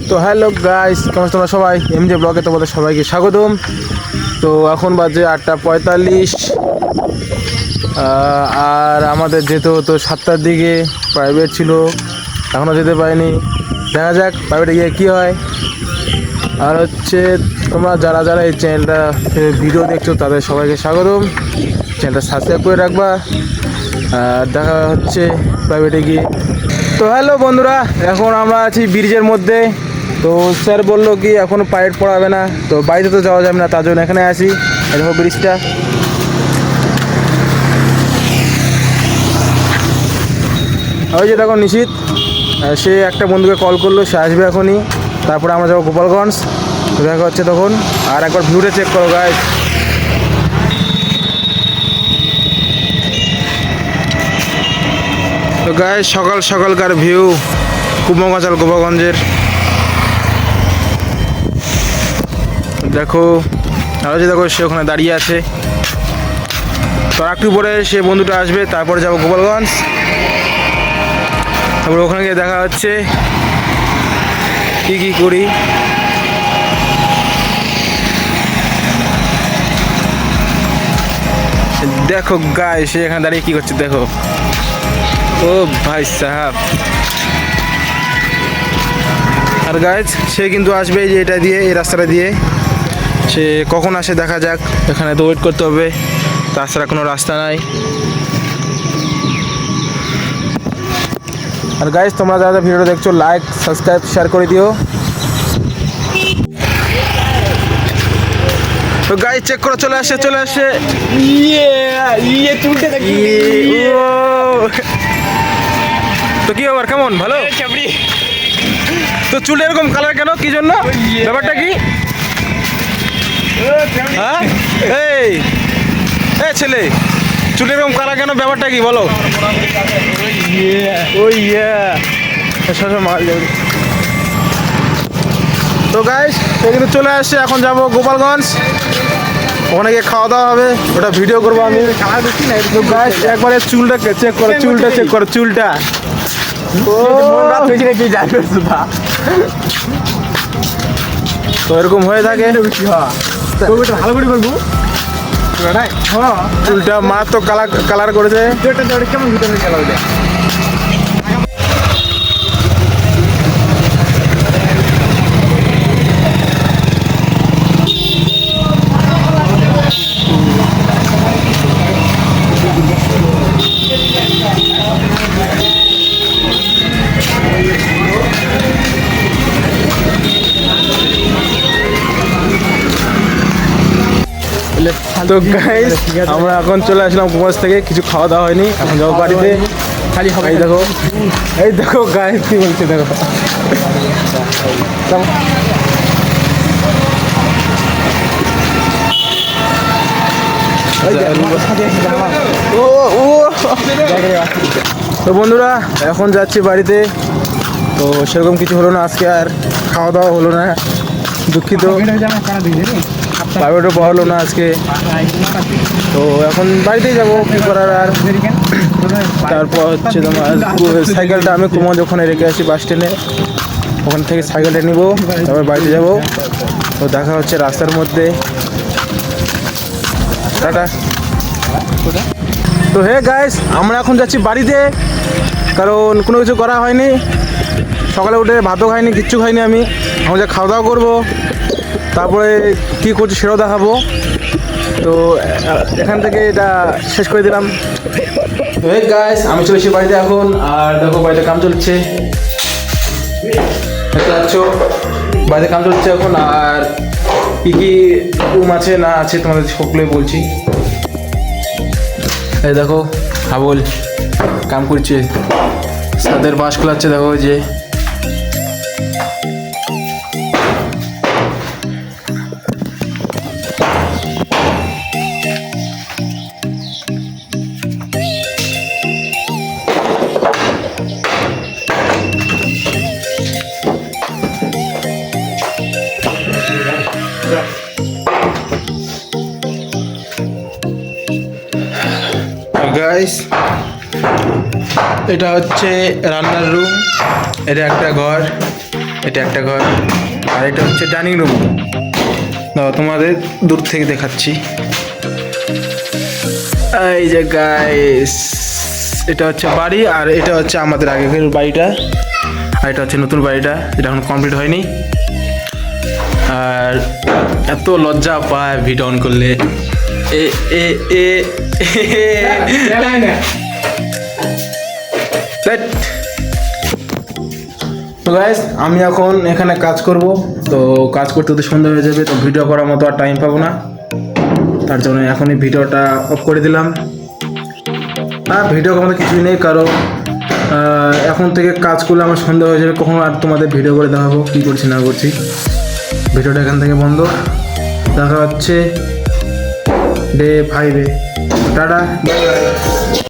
তো hello guys, কেমন তোমরা সবাই? এমজে ব্লগে তোমাদের সবাইকে স্বাগতম। তো এখন বাজে 8:45, আর আমাদের যেতে হতো 7টার দিকে। প্রাইভেট ছিল, এখনও যেতে পারিনি। দেখা যাক প্রাইভেটে গিয়ে কী হয়। আর হচ্ছে তোমরা যারা যারা এই চ্যানেলটা ভিডিও দেখছো তাদের সবাইকে স্বাগতম। চ্যানেলটা সাবস্ক্রাইব করে রাখবা। আর দেখা হচ্ছে প্রাইভেটে গিয়ে। তো হ্যালো বন্ধুরা, এখন আমরা আছি ব্রিজের মধ্যে। তো স্যার বললো কি এখনও প্রাইভেট পড়াবে না, তো বাড়িতে তো যাওয়া যাবে না, তার জন্য এখানে আসি। দেখো ব্রিজটা, ওই যে দেখো নিশিত, সে একটা বন্ধুকে কল করলো, সে আসবে এখনই। তারপরে আমরা যাবো গোপালগঞ্জ। দেখা হচ্ছে তখন। আর একবার ভিউটা চেক করো গাইস। তো গাইস, সকাল সকালকার ভিউ কুমগাছাল গোপালগঞ্জের। দেখো আর যে দেখো সে ওখানে দাঁড়িয়ে আছে। তো একটু পরে সে বন্ধুটা আসবে, তারপরে যাবো গোপালগঞ্জ। তারপরে ওখানে গিয়ে দেখা হচ্ছে কী করি। দেখো গাইস, সে এখানে দাঁড়িয়ে কী করছে দেখো। ও ভাই সাহাব। আর গাইস, সে কিন্তু আসবে যে এটা দিয়ে, এই রাস্তাটা দিয়ে। সে কখন আসে দেখা যাক। এখানে তো ওয়েট করতে হবে, তাছাড়া কোনো রাস্তা নাই। আর গাইস, তোমরা যারা ভিডিওটা দেখছো লাইক সাবস্ক্রাইব শেয়ার করে দিও। তো গাইস চেক করে চলে আসে তো কি ব্যাপার, কেমন? ভালো। তো চুল এরকম কালার কেন, কি জন্য, ব্যাপারটা কি? হ্যাঁ এই ছেলে, চুল এরকম কালার কেন, ব্যাপারটা কি বলো? তো গাইস, সে কিন্তু চলে আসছে। এখন যাবো গোপালগঞ্জ, ওখানে গিয়ে খাওয়া দাওয়া হবে, ওটা ভিডিও করবো আমি। তো গাইস, একবারে চুলটা চেক করো, চুলটা তো এরকম হয়ে থাকে। ভালো করে করবো, চুলটা মা তো কালার করেছে। কেমন ভিতরে গেল তো গাইস, আমরা এখন চলে আসলাম কুমাস থেকে, কিছু খাওয়া দাওয়া হয়নি, এখন যাবো বাড়িতে। খালি সবাই দেখো, এই দেখো গাইস কি বলছে দেখো। তো বন্ধুরা, এখন যাচ্ছি বাড়িতে। তো সেরকম কিছু হলো না আজকে, আর খাওয়া দাওয়া হলো না, দুঃখিত। প্রাইভেটও পড়ালো না আজকে। তো এখন বাড়িতেই যাবো, কী করার আর। তারপর হচ্ছে তোমার সাইকেলটা আমি কুমজ ওখানে রেখে আসি বাস স্ট্যান্ডে, ওখান থেকে সাইকেলটা নিব, তারপর বাড়িতে যাব। তো দেখা হচ্ছে রাস্তার মধ্যে। টাটা। তো হে গাইস, আমরা এখন যাচ্ছি বাড়িতে, কারণ কোনো কিছু করা হয়নি। সকালে উঠে ভাতও খাইনি, কিচ্ছু খাইনি আমি। আমরা যা খাওয়া দাওয়া করবো, তারপরে কী করছি সেটাও দেখাবো। তো এখান থেকে এটা শেষ করে দিলাম। তো হে গাইস, আমি চলেছি বাড়িতে এখন। আর দেখো বাড়িতে কাম চলছে, দেখতে পাচ্ছ বাড়িতে কাম চলছে এখন। আর কী কী রুম আছে না আছে তোমাদের সকলেই বলছি। এই দেখো হাবল কাম করছে, সাদের বাঁশ খোলাচ্ছে। দেখো যে গাইস, এটা হচ্ছে রান্নার রুম, এটা একটা ঘর। এটা একটা ঘর, আর এটা হচ্ছে ডাইনিং রুম। দাও তোমাদের দূর থেকে দেখাচ্ছি। এই যে গাইস, এটা হচ্ছে বাড়ি, আর এটা হচ্ছে আমাদের আগের বাড়িটা, আর এটা হচ্ছে নতুন বাড়িটা, এটা এখন কমপ্লিট হয়নি। আর এত লজ্জা পায় ভিডিও অন করলে। এ এ এ তো গাইস, আমি এখন এখানে কাজ করব, তো কাজ করতে তো সন্ধ্যা হয়ে যাবে, তো ভিডিও করার মতো আর টাইম পাবো না, তার জন্য এখনই ভিডিওটা অফ করে দিলাম। ভিডিও করার মতো কিছুই নেই, কারণ এখন থেকে কাজ করলে আমার সন্ধ্যা হয়ে যাবে, কখনো আর তোমাদের ভিডিও করে দেখাবো কী করছি না করছি। ভিডিওটা এখান থেকে বন্ধ, দেখা হচ্ছে ডে 5-এ। Ta ta, bye by.